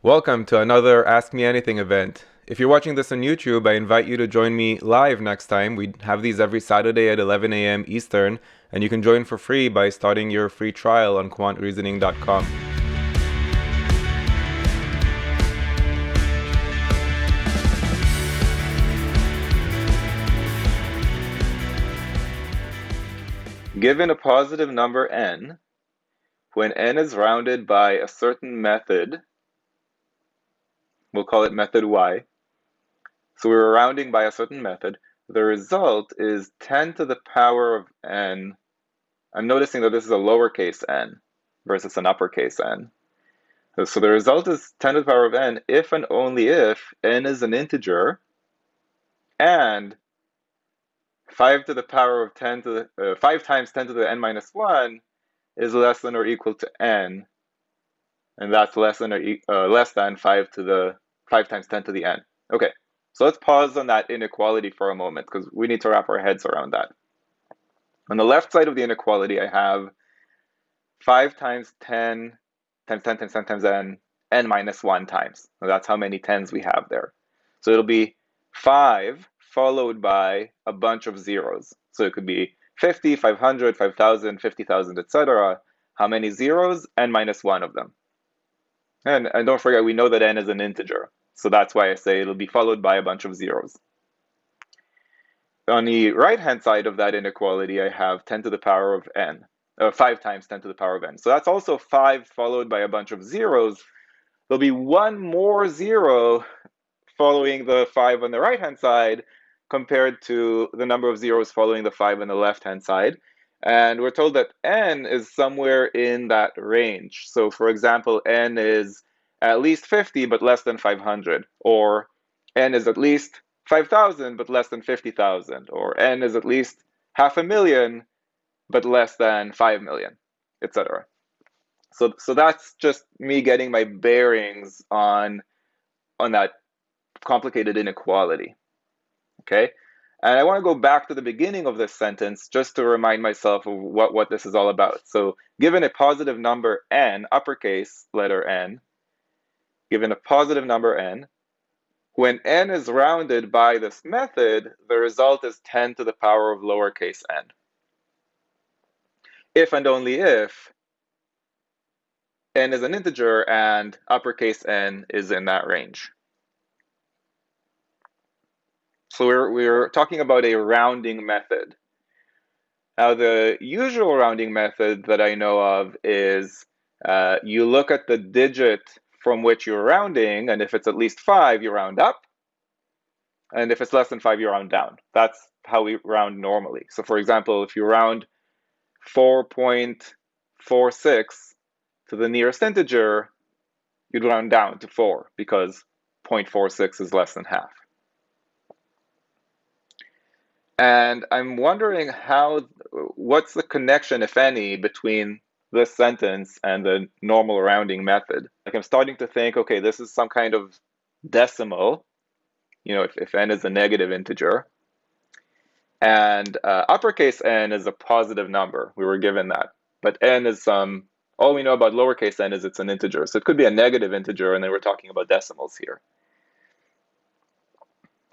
Welcome to another Ask Me Anything event. If you're watching this on YouTube, I invite you to join me live next time. We have these every Saturday at 11 a.m. Eastern, and you can join for free by starting your free trial on quantreasoning.com. Given a positive number n, when n is rounded by a certain method, we'll call it method y. So we were rounding by a certain method. The result is 10 to the power of n. I'm noticing that this is a lowercase n versus an uppercase n. So the result is 10 to the power of n if and only if n is an integer and 5 to the power of 10 to the 5 times 10 to the n minus 1 is less than or equal to n, and that's less than 5 to the 5 times 10 to the n. Okay, so let's pause on that inequality for a moment because we need to wrap our heads around that. On the left side of the inequality, I have 5 times 10 times 10 times 10 times n minus 1 times. So that's how many 10s we have there. So it'll be 5 followed by a bunch of zeros. So it could be 50, 500, 5,000, 50,000, etc. How many zeros? N minus 1 of them. And don't forget, we know that n is an integer. So that's why I say it'll be followed by a bunch of zeros. On the right-hand side of that inequality, I have 10 to the power of n. 5 times 10 to the power of n. So that's also 5 followed by a bunch of zeros. There'll be one more zero following the 5 on the right-hand side compared to the number of zeros following the 5 on the left-hand side. And we're told that n is somewhere in that range. So for example, n is at least 50 but less than 500, or n is at least 5,000 but less than 50,000, or n is at least 500,000 but less than 5 million, etc. So that's just me getting my bearings on that complicated inequality. Okay, and I want to go back to the beginning of this sentence just to remind myself of what this is all about. So given a positive number n, uppercase letter n, given a positive number n, when n is rounded by this method, the result is 10 to the power of lowercase n. If and only if n is an integer and uppercase n is in that range. So we're talking about a rounding method. Now, the usual rounding method that I know of is you look at the digit from which you're rounding, and if it's at least 5, you round up, and if it's less than 5, you round down. That's how we round normally. So for example, if you round 4.46 to the nearest integer, you'd round down to 4 because 0.46 is less than half. And I'm wondering what's the connection, if any, between this sentence and the normal rounding method? Like I'm starting to think, okay, this is some kind of decimal, if n is a negative integer, and uppercase n is a positive number. We were given that, but n is all we know about lowercase n is it's an integer. So it could be a negative integer, and then we're talking about decimals here.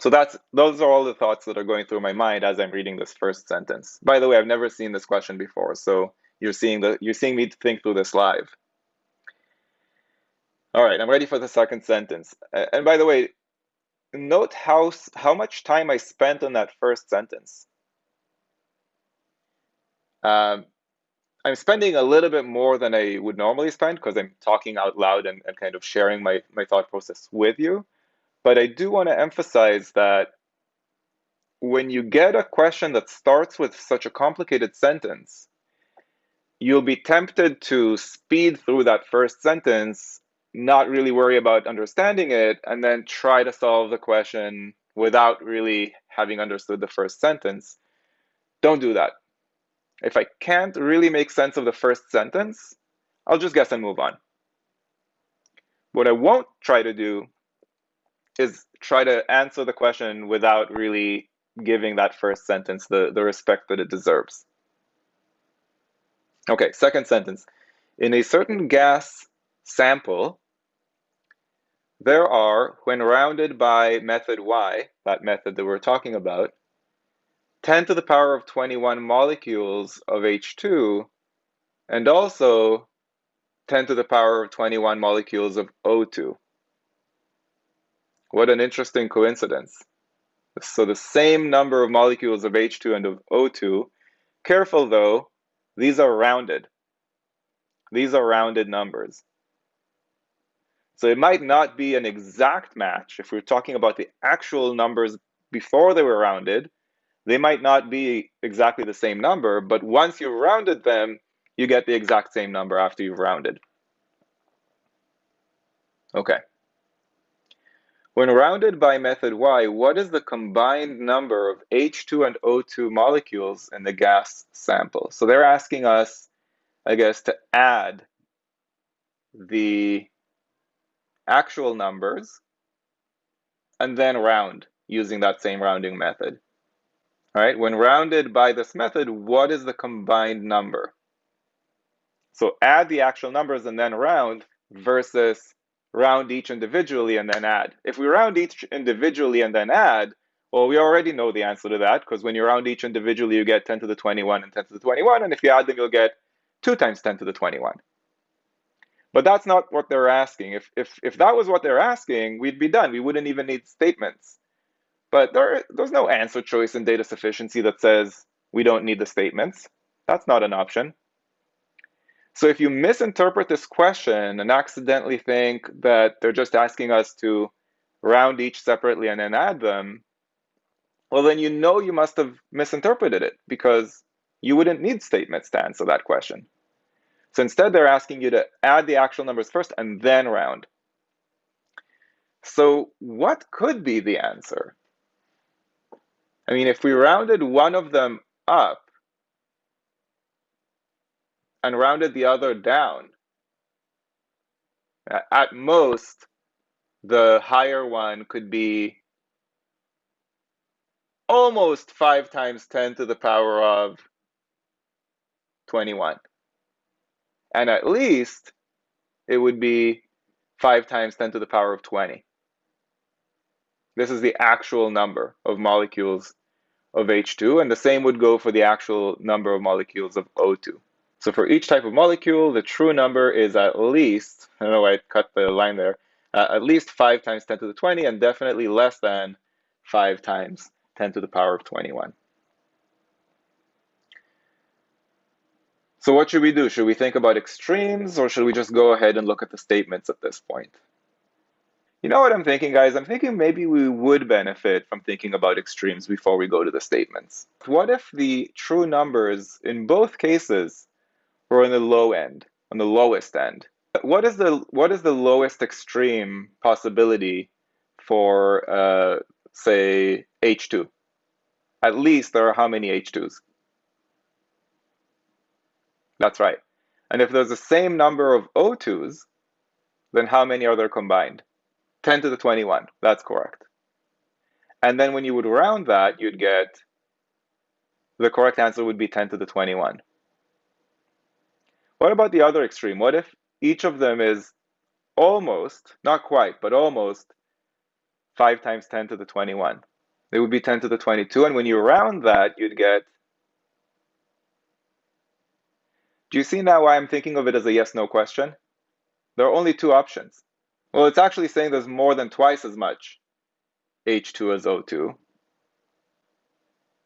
So those are all the thoughts that are going through my mind as I'm reading this first sentence. By the way, I've never seen this question before, so you're seeing me think through this live. All right, I'm ready for the second sentence. And by the way, note how much time I spent on that first sentence. I'm spending a little bit more than I would normally spend because I'm talking out loud and kind of sharing my thought process with you. But I do want to emphasize that when you get a question that starts with such a complicated sentence, you'll be tempted to speed through that first sentence, not really worry about understanding it, and then try to solve the question without really having understood the first sentence. Don't do that. If I can't really make sense of the first sentence, I'll just guess and move on. What I won't try to do is try to answer the question without really giving that first sentence the respect that it deserves. Okay, second sentence. In a certain gas sample, there are, when rounded by method y, that method that we're talking about, 10 to the power of 21 molecules of H2, and also 10 to the power of 21 molecules of O2. What an interesting coincidence. So the same number of molecules of H2 and of O2. Careful though, these are rounded. These are rounded numbers. So it might not be an exact match. If we're talking about the actual numbers before they were rounded, they might not be exactly the same number, but once you've rounded them, you get the exact same number after you've rounded. Okay. When rounded by method y, what is the combined number of H2 and O2 molecules in the gas sample? So they're asking us, I guess, to add the actual numbers and then round using that same rounding method. All right, when rounded by this method, what is the combined number? So add the actual numbers and then round versus round each individually and then add. If we round each individually and then add, well, we already know the answer to that, because when you round each individually, you get 10 to the 21 and 10 to the 21, and if you add them, you'll get 2 times 10 to the 21. But that's not what they're asking. If that was what they're asking, we'd be done. We wouldn't even need statements. But there's no answer choice in data sufficiency that says we don't need the statements. That's not an option. So if you misinterpret this question and accidentally think that they're just asking us to round each separately and then add them, well, then you know you must have misinterpreted it, because you wouldn't need statements to answer that question. So instead, they're asking you to add the actual numbers first and then round. So what could be the answer? I mean, if we rounded one of them up and rounded the other down, at most, the higher one could be almost 5 times 10 to the power of 21. And at least it would be 5 times 10 to the power of 20. This is the actual number of molecules of H2, and the same would go for the actual number of molecules of O2. So for each type of molecule, the true number is at least, I don't know why I cut the line there, at least 5 times 10 to the 20, and definitely less than 5 times 10 to the power of 21. So what should we do? Should we think about extremes, or should we just go ahead and look at the statements at this point? You know what I'm thinking, guys? I'm thinking maybe we would benefit from thinking about extremes before we go to the statements. What if the true numbers in both cases were on the low end, on the lowest end? What is the lowest extreme possibility for, say, H2? At least there are how many H2s? That's right. And if there's the same number of O2s, then how many are there combined? 10 to the 21, that's correct. And then when you would round that, you'd get, the correct answer would be 10 to the 21. What about the other extreme? What if each of them is almost, not quite, but almost 5 times 10 to the 21? It would be 10 to the 22, and when you round that, you'd get, do you see now why I'm thinking of it as a yes-no question? There are only two options. Well, it's actually saying there's more than twice as much H2 as O2.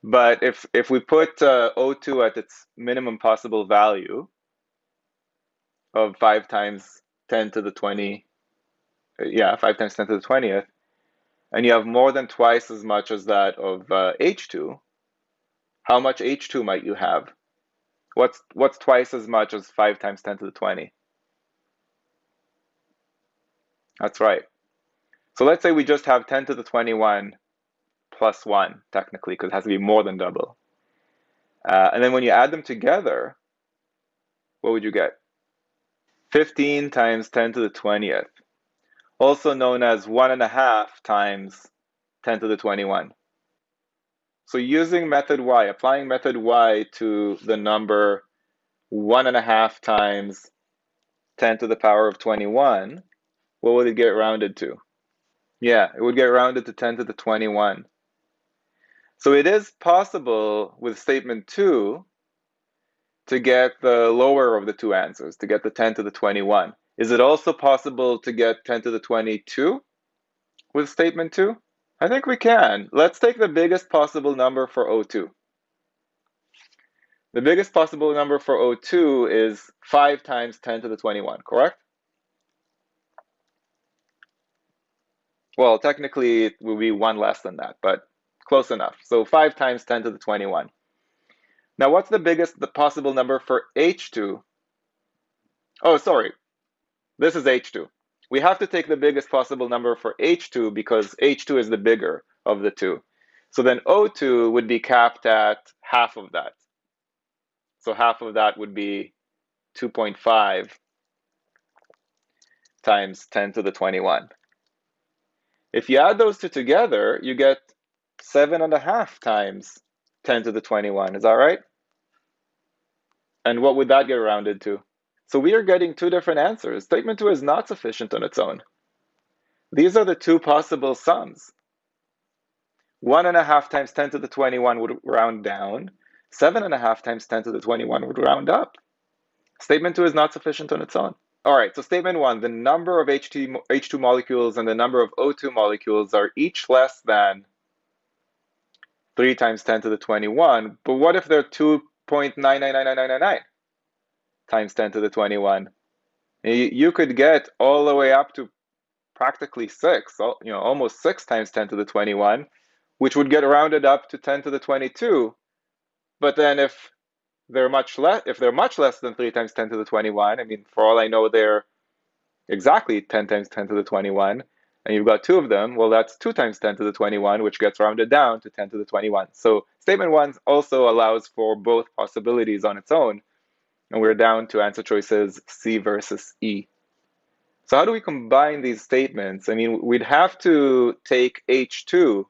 But if we put O2 at its minimum possible value of 5 times 10 to the 20, 5 times 10 to the 20th, and you have more than twice as much as that of H2, how much H2 might you have? What's twice as much as 5 times 10 to the 20? That's right. So let's say we just have 10 to the 21 plus 1, technically, because it has to be more than double. And then when you add them together, what would you get? 15 times 10 to the 20th, also known as 1.5 times 10 to the 21. So using method y, applying method y to the number 1.5 times 10 to the power of 21, what would it get rounded to? Yeah, it would get rounded to 10 to the 21. So it is possible with statement 2 to get the lower of the two answers, to get the 10 to the 21. Is it also possible to get 10 to the 22 with statement 2? I think we can. Let's take the biggest possible number for O2. The biggest possible number for O2 is 5 times 10 to the 21, correct? Well, technically it will be 1 less than that, but close enough. So 5 times 10 to the 21. Now what's the biggest possible number for H2? Oh, sorry. This is H2. We have to take the biggest possible number for H2 because H2 is the bigger of the two. So then O2 would be capped at half of that. So half of that would be 2.5 times 10 to the 21. If you add those two together, you get 7.5 times 10 to the 21. Is that right? And what would that get rounded to? So we are getting two different answers. Statement 2 is not sufficient on its own. These are the two possible sums. 1.5 times 10 to the 21 would round down. 7.5 times 10 to the 21 would round up. Statement 2 is not sufficient on its own. All right, so statement 1, the number of H2 molecules and the number of O2 molecules are each less than 3 times 10 to the 21. But what if they're 2.999999 times 10 to the 21? You could get all the way up to practically 6, almost 6 times 10 to the 21, which would get rounded up to 10 to the 22. But then if they're much less than 3 times 10 to the 21, I mean, for all I know, they're exactly 10 times 10 to the 21, and you've got two of them, well, that's 2 times 10 to the 21, which gets rounded down to 10 to the 21. So statement 1 also allows for both possibilities on its own, and we're down to answer choices C versus E. So how do we combine these statements? I mean, we'd have to take H2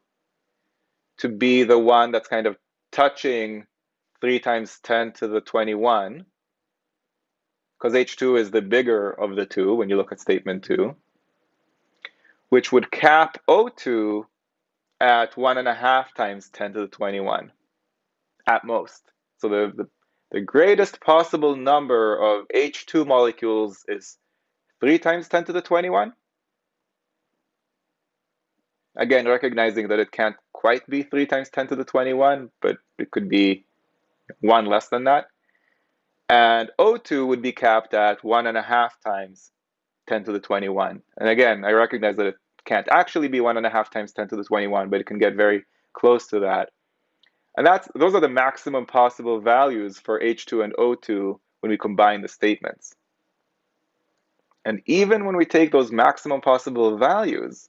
to be the one that's kind of touching 3 times 10 to the 21, because H2 is the bigger of the two when you look at statement 2, which would cap O2 at 1.5 times 10 to the 21 at most. So the greatest possible number of H2 molecules is 3 times 10 to the 21. Again, recognizing that it can't quite be 3 times 10 to the 21, but it could be 1 less than that. And O2 would be capped at 1.5 times 10 to the 21. And again, I recognize that it can't actually be 1.5 times 10 to the 21, but it can get very close to that. And those are the maximum possible values for H2 and O2 when we combine the statements. And even when we take those maximum possible values,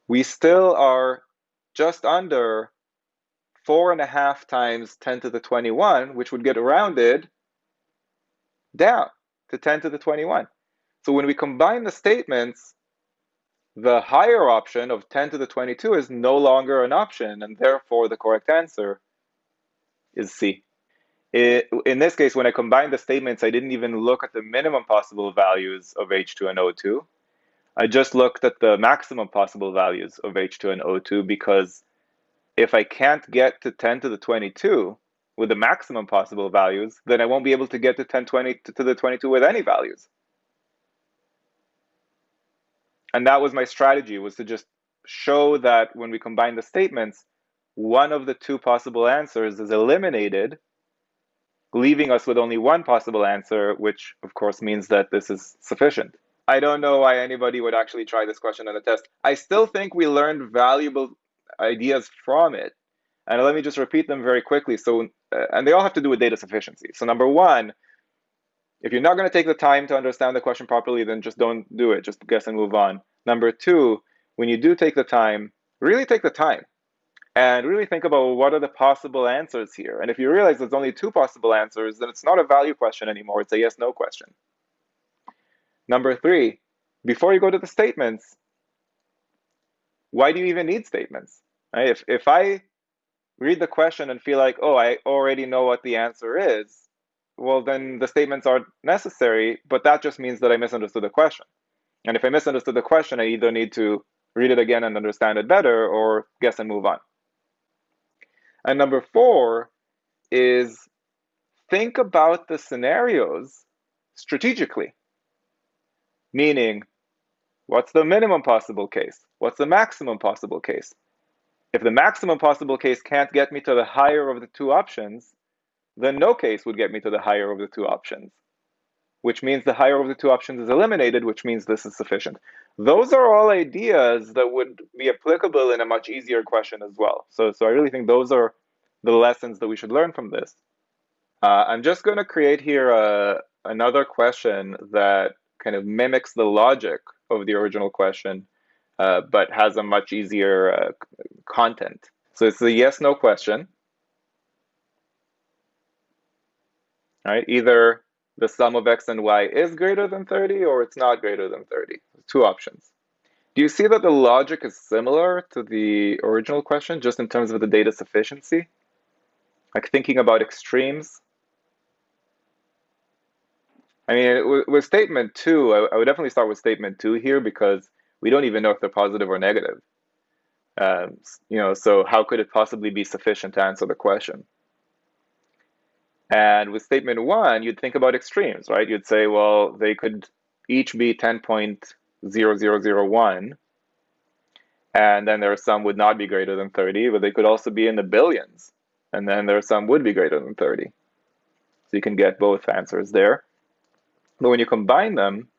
we still are just under 4.5 times 10 to the 21, which would get rounded down to 10 to the 21. So when we combine the statements, the higher option of 10 to the 22 is no longer an option, and therefore the correct answer is C. In this case, when I combined the statements, I didn't even look at the minimum possible values of H2 and O2. I just looked at the maximum possible values of H2 and O2, because if I can't get to 10 to the 22 with the maximum possible values, then I won't be able to get to 10 to the 22 with any values. And that was my strategy, was to just show that when we combine the statements, one of the two possible answers is eliminated, leaving us with only one possible answer, which of course means that this is sufficient. I don't know why anybody would actually try this question on a test. I still think we learned valuable ideas from it. And let me just repeat them very quickly. So, and they all have to do with data sufficiency. So number one, if you're not going to take the time to understand the question properly, then just don't do it. Just guess and move on. Number two, when you do take the time, really take the time and really think about what are the possible answers here. And if you realize there's only two possible answers, then it's not a value question anymore. It's a yes/no question. Number three, before you go to the statements, why do you even need statements? Right? If I read the question and feel like, oh, I already know what the answer is, well, then the statements aren't necessary, but that just means that I misunderstood the question. And if I misunderstood the question, I either need to read it again and understand it better, or guess and move on. And number 4 is think about the scenarios strategically, meaning what's the minimum possible case? What's the maximum possible case? If the maximum possible case can't get me to the higher of the two options, then no case would get me to the higher of the two options, which means the higher of the two options is eliminated, which means this is sufficient. Those are all ideas that would be applicable in a much easier question as well. So I really think those are the lessons that we should learn from this. I'm just going to create here another question that kind of mimics the logic of the original question, but has a much easier content. So it's a yes/no question. Right? Either the sum of x and y is greater than 30 or it's not greater than 30. Two options. Do you see that the logic is similar to the original question, just in terms of the data sufficiency? Like thinking about extremes? I mean, with statement 2, I would definitely start with statement 2 here, because we don't even know if they're positive or negative. So how could it possibly be sufficient to answer the question? And with statement 1, you'd think about extremes, right? You'd say, well, they could each be 10.0001, and then their sum would not be greater than 30, but they could also be in the billions, and then their sum would be greater than 30. So you can get both answers there. But when you combine them,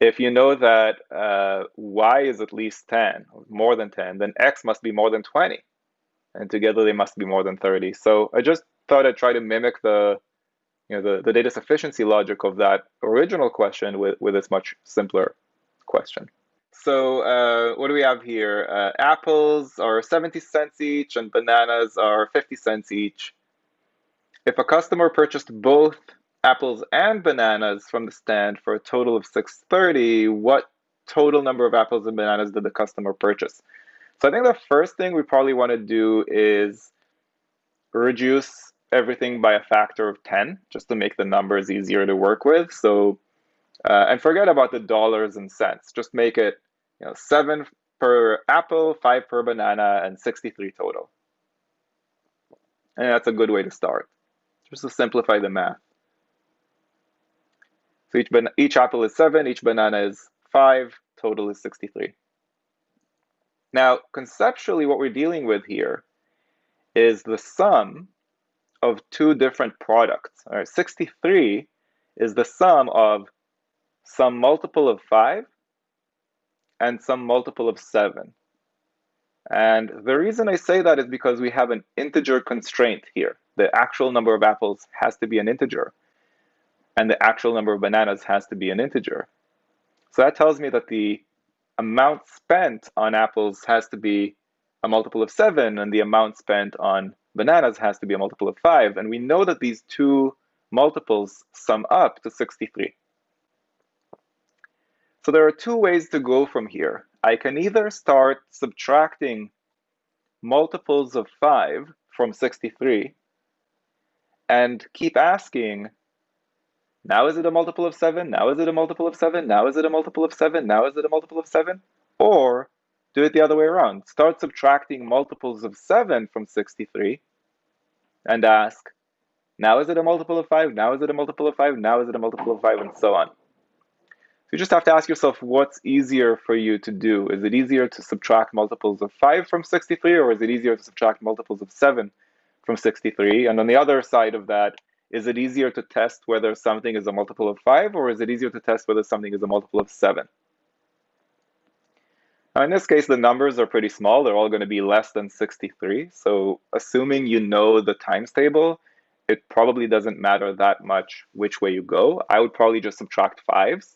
if you know that y is at least 10, or more than 10, then x must be more than 20, and together they must be more than 30. So I just thought I'd try to mimic the data sufficiency logic of that original question with this much simpler question. So what do we have here? Apples are 70 cents each and bananas are 50 cents each. If a customer purchased both apples and bananas from the stand for a total of $6.30, what total number of apples and bananas did the customer purchase? So I think the first thing we probably want to do is reduce everything by a factor of 10, just to make the numbers easier to work with. So, and forget about the dollars and cents. Just make it 7 per apple, 5 per banana, and 63 total. And that's a good way to start, just to simplify the math. So each apple is 7, each banana is 5, total is 63. Now, conceptually, what we're dealing with here is the sum of two different products. All right, 63 is the sum of some multiple of 5 and some multiple of 7. And the reason I say that is because we have an integer constraint here. The actual number of apples has to be an integer, and the actual number of bananas has to be an integer. So that tells me that the amount spent on apples has to be a multiple of 7, and the amount spent on bananas has to be a multiple of 5. And we know that these two multiples sum up to 63. So there are two ways to go from here. I can either start subtracting multiples of 5 from 63 and keep asking, now is it a multiple of 7? Now is it a multiple of 7? Now is it a multiple of 7? Now is it a multiple of 7? Or do it the other way around. Start subtracting multiples of 7 from 63 and ask, now is it a multiple of 5? Now is it a multiple of 5? Now is it a multiple of 5? And so on. So you just have to ask yourself, what's easier for you to do? Is it easier to subtract multiples of 5 from 63, or is it easier to subtract multiples of 7 from 63? And on the other side of that, is it easier to test whether something is a multiple of 5, or is it easier to test whether something is a multiple of 7? Now, in this case, the numbers are pretty small. They're all going to be less than 63. So assuming you know the times table, it probably doesn't matter that much which way you go. I would probably just subtract 5s.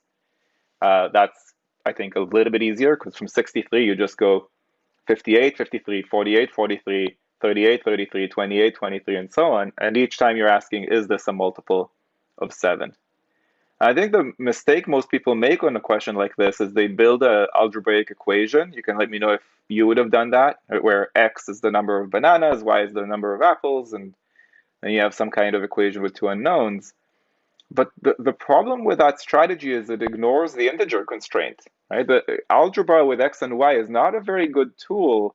That's, I think, a little bit easier, because from 63, you just go 58, 53, 48, 43, 38, 33, 28, 23, and so on. And each time you're asking, is this a multiple of 7? I think the mistake most people make on a question like this is they build an algebraic equation. You can let me know if you would have done that, where x is the number of bananas, y is the number of apples, and then you have some kind of equation with two unknowns. But the problem with that strategy is it ignores the integer constraint, right? The algebra with x and y is not a very good tool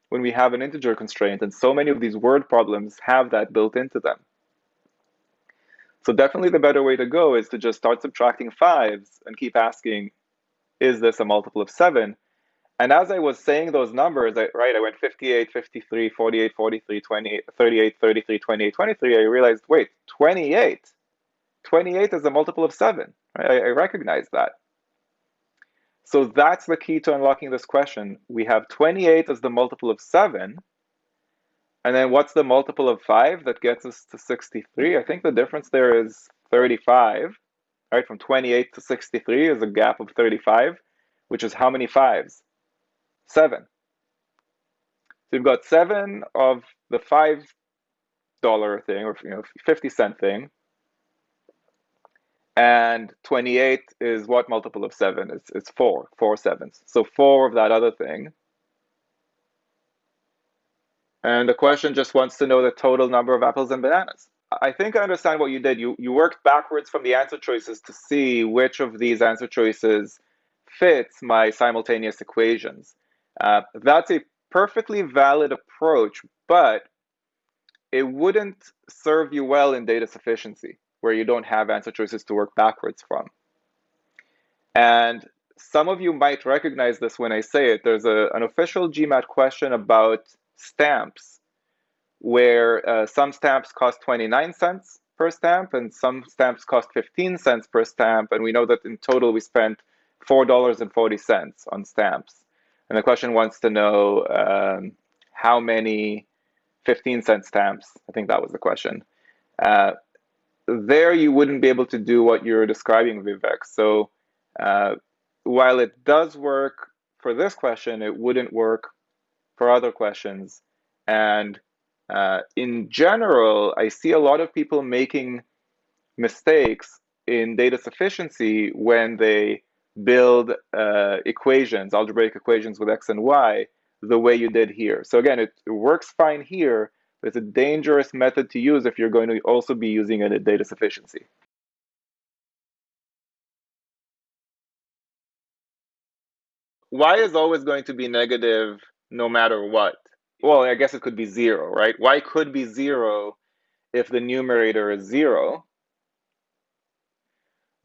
when we have an integer constraint, and so many of these word problems have that built into them. So definitely the better way to go is to just start subtracting fives and keep asking, is this a multiple of 7? And as I was saying those numbers, I went 58, 53, 48, 43, 28, 38, 33, 28, 23. I realized, wait, 28 is a multiple of 7. Right? I recognize that. So that's the key to unlocking this question. We have 28 as the multiple of 7. And then what's the multiple of 5 that gets us to 63? I think the difference there is 35. Right? From 28 to 63 is a gap of 35, which is how many fives? 7. So you've got 7 of the $5 thing, or 50-cent thing, and 28 is what multiple of 7? It's 4 sevens. So 4 of that other thing. And the question just wants to know the total number of apples and bananas. I think I understand what you did. You worked backwards from the answer choices to see which of these answer choices fits my simultaneous equations. That's a perfectly valid approach, but it wouldn't serve you well in data sufficiency, where you don't have answer choices to work backwards from. And some of you might recognize this when I say it. There's an official GMAT question about stamps, where some stamps cost 29 cents per stamp and some stamps cost 15 cents per stamp. And we know that in total we spent $4.40 on stamps. And the question wants to know how many 15-cent stamps. I think that was the question. There you wouldn't be able to do what you're describing, Vivek. So while it does work for this question, it wouldn't work for other questions. And in general, I see a lot of people making mistakes in data sufficiency when they build equations, algebraic equations with x and y, the way you did here. So again, it works fine here, but it's a dangerous method to use if you're going to also be using it at data sufficiency. Y is always going to be negative no matter what. Well, I guess it could be 0, right? Y could be 0 if the numerator is 0.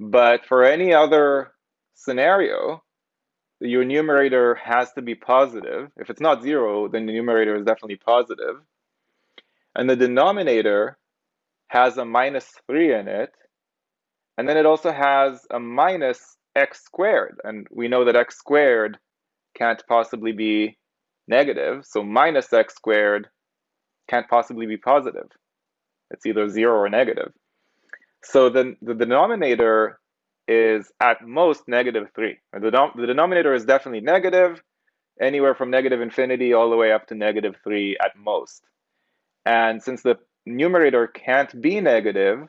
But for any other scenario, your numerator has to be positive. If it's not 0, then the numerator is definitely positive. And the denominator has a -3 in it. And then it also has a minus x squared. And we know that x squared can't possibly be negative. So minus x squared can't possibly be positive. It's either 0 or negative. So then the denominator is at most -3. The denominator is definitely negative, anywhere from -infinity all the way up to -3 at most. And since the numerator can't be negative,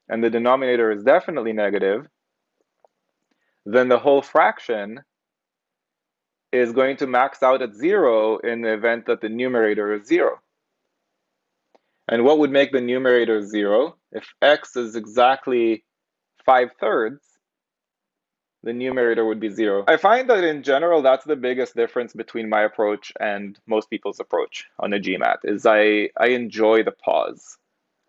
and the denominator is definitely negative, then the whole fraction is going to max out at 0 in the event that the numerator is 0. And what would make the numerator 0? If x is exactly 5/3, the numerator would be 0. I find that in general, that's the biggest difference between my approach and most people's approach on the GMAT, is I enjoy the pause.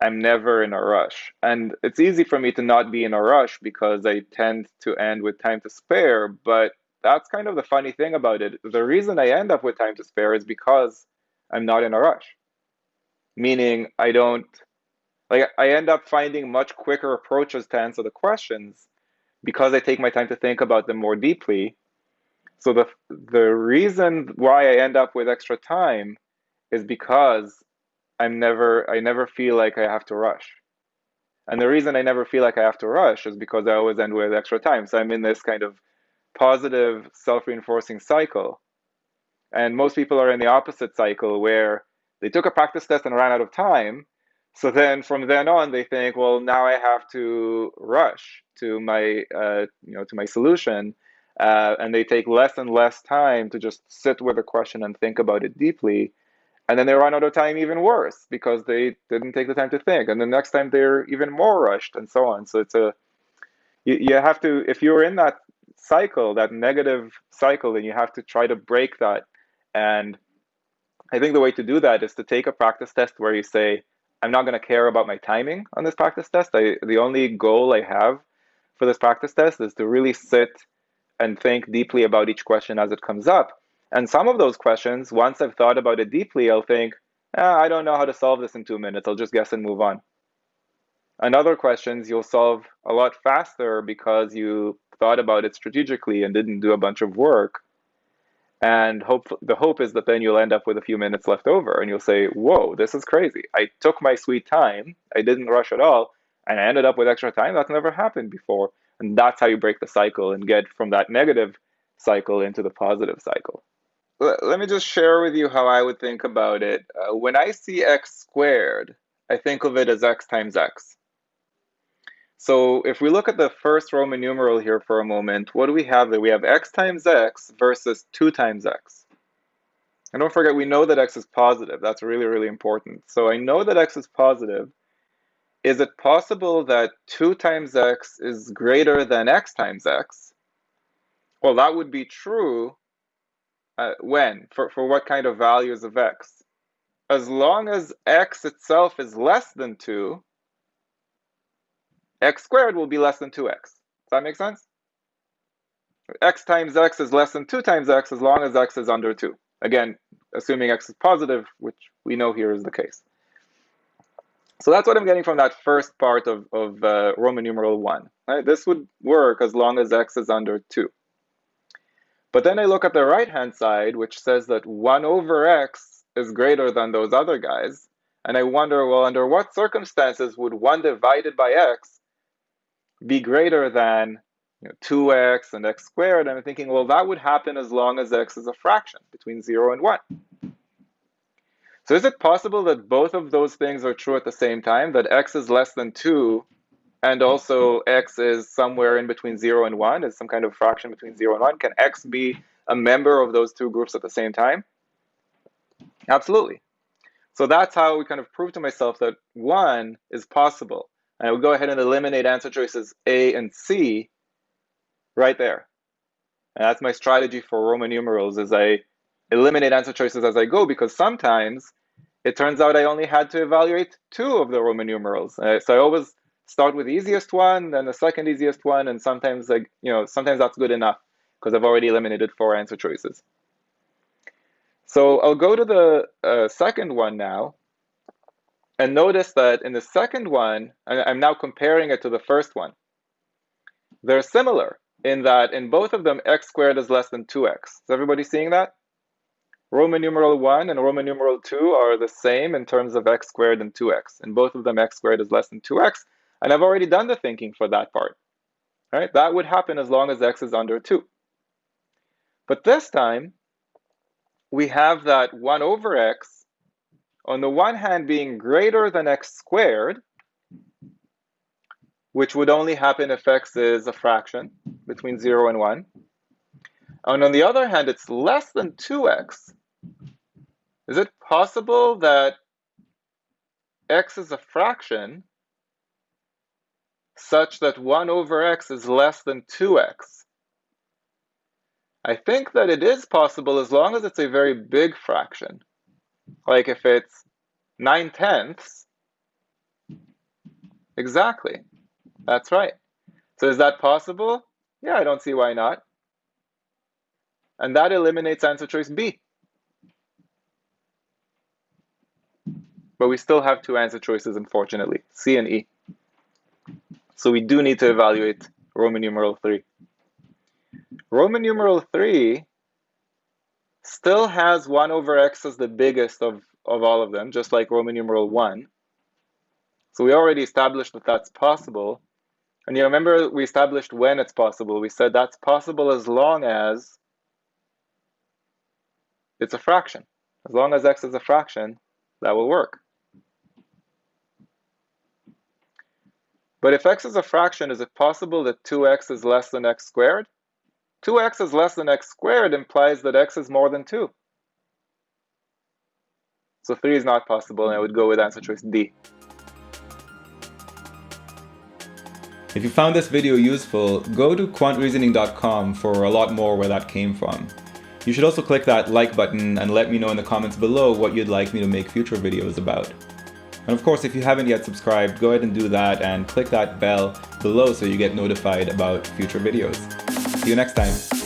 I'm never in a rush. And it's easy for me to not be in a rush because I tend to end with time to spare, but that's kind of the funny thing about it. The reason I end up with time to spare is because I'm not in a rush. Meaning I end up finding much quicker approaches to answer the questions because I take my time to think about them more deeply. So the reason why I end up with extra time is because I never feel like I have to rush. And the reason I never feel like I have to rush is because I always end with extra time. So I'm in this kind of positive self-reinforcing cycle. And most people are in the opposite cycle where they took a practice test and ran out of time. So then from then on, they think, well, now I have to rush to my solution. And they take less and less time to just sit with the question and think about it deeply. And then they run out of time even worse because they didn't take the time to think. And the next time they're even more rushed and so on. So it's you have to, if you're in that cycle, that negative cycle, then you have to try to break that. And I think the way to do that is to take a practice test where you say, I'm not going to care about my timing on this practice test. The only goal I have for this practice test is to really sit and think deeply about each question as it comes up. And some of those questions, once I've thought about it deeply, I'll think, I don't know how to solve this in 2 minutes. I'll just guess and move on. And other questions you'll solve a lot faster because you thought about it strategically and didn't do a bunch of work. And the hope is that then you'll end up with a few minutes left over and you'll say, whoa, this is crazy. I took my sweet time. I didn't rush at all. And I ended up with extra time. That's never happened before. And that's how you break the cycle and get from that negative cycle into the positive cycle. Let me just share with you how I would think about it. When I see x squared, I think of it as x times x. So if we look at the first Roman numeral here for a moment, what do we have there? We have x times x versus 2 times x. And don't forget, we know that x is positive. That's really, really important. So I know that x is positive. Is it possible that 2 times x is greater than x times x? Well, that would be true when? For what kind of values of x? As long as x itself is less than 2, x squared will be less than 2x. Does that make sense? X times x is less than 2 times x as long as x is under 2. Again, assuming x is positive, which we know here is the case. So that's what I'm getting from that first part of Roman numeral 1. Right? This would work as long as x is under 2. But then I look at the right-hand side, which says that 1 over x is greater than those other guys. And I wonder, well, under what circumstances would 1 divided by x be greater than 2x and x squared? And I'm thinking, well, that would happen as long as x is a fraction between 0 and 1. So is it possible that both of those things are true at the same time, that x is less than 2 and also x is somewhere in between 0 and 1, is some kind of fraction between 0 and 1? Can x be a member of those two groups at the same time? Absolutely. So that's how we kind of prove to myself that 1 is possible. And I would go ahead and eliminate answer choices A and C right there. And that's my strategy for Roman numerals, is I eliminate answer choices as I go, because sometimes it turns out I only had to evaluate 2 of the Roman numerals. So I always start with the easiest one, then the second easiest one, and sometimes sometimes that's good enough because I've already eliminated 4 answer choices. So I'll go to the second one now, and notice that in the second one, I'm now comparing it to the first one. They're similar in that in both of them, x squared is less than 2x. Is everybody seeing that? Roman numeral 1 and Roman numeral 2 are the same in terms of x squared and 2x. In both of them, x squared is less than 2x. And I've already done the thinking for that part. Right? That would happen as long as x is under 2. But this time, we have that 1 over x, on the one hand being greater than x squared, which would only happen if x is a fraction between 0 and 1. And on the other hand, it's less than 2x. Is it possible that x is a fraction such that 1 over x is less than 2x? I think that it is possible as long as it's a very big fraction. Like if it's 9/10. Exactly. That's right. So is that possible? Yeah, I don't see why not. And that eliminates answer choice B. But we still have 2 answer choices, unfortunately, C and E. So we do need to evaluate Roman numeral 3. Roman numeral 3 still has 1 over x as the biggest of all of them, just like Roman numeral 1. So we already established that that's possible. And you remember we established when it's possible. We said that's possible as long as it's a fraction. As long as x is a fraction, that will work. But if x is a fraction, is it possible that 2x is less than x squared? 2x is less than x squared implies that x is more than 2. So 3 is not possible, and I would go with answer choice D. If you found this video useful, go to quantreasoning.com for a lot more where that came from. You should also click that like button and let me know in the comments below what you'd like me to make future videos about. And of course, if you haven't yet subscribed, go ahead and do that and click that bell below so you get notified about future videos. See you next time.